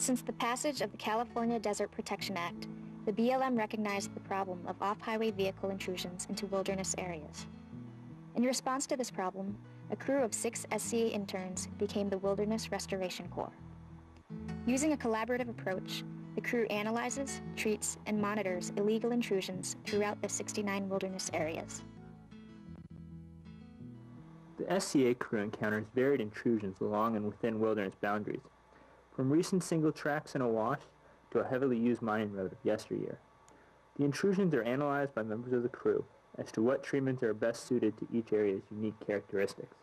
Since the passage of the California Desert Protection Act, the BLM recognized the problem of off-highway vehicle intrusions into wilderness areas. In response to this problem, a crew of 6 SCA interns became the Wilderness Restoration Corps. Using a collaborative approach, the crew analyzes, treats, and monitors illegal intrusions throughout the 69 wilderness areas. The SCA crew encounters varied intrusions along and within wilderness boundaries, from recent single tracks in a wash to a heavily used mining road of yesteryear. The intrusions are analyzed by members of the crew as to what treatments are best suited to each area's unique characteristics.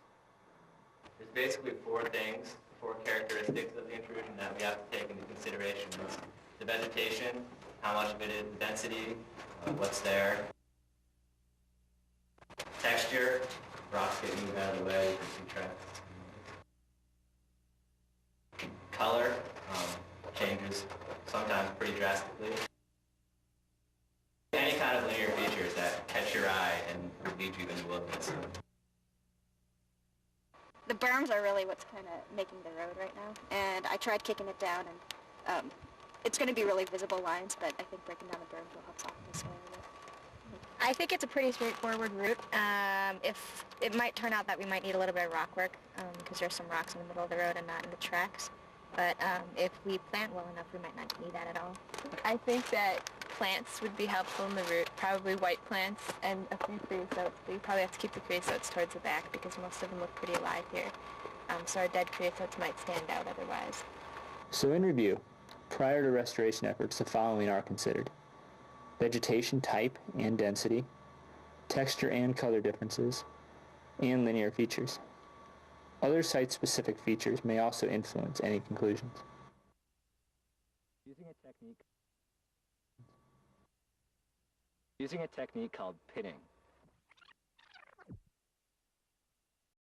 There's basically four characteristics of the intrusion that we have to take into consideration. It's the vegetation, how much of it is, the density, what's there, texture, rocks get moved out of the way, you can see tracks. Color changes sometimes pretty drastically. Any kind of linear features that catch your eye and lead you into wilderness. The berms are really what's kind of making the road right now, and I tried kicking it down, and it's going to be really visible lines, but I think breaking down the berms will help soften this way a bit. I think it's a pretty straightforward route. If it might turn out that we might need a little bit of rock work, because there's some rocks in the middle of the road and not in the tracks. But if we plant well enough, we might not need that at all. I think that plants would be helpful in the route, probably white plants and a few creosotes. But you probably have to keep the creosotes towards the back because most of them look pretty alive here. So our dead creosotes might stand out otherwise. So in review, prior to restoration efforts, the following are considered: vegetation type and density, texture and color differences, and linear features. Other site-specific features may also influence any conclusions. Using a technique called pitting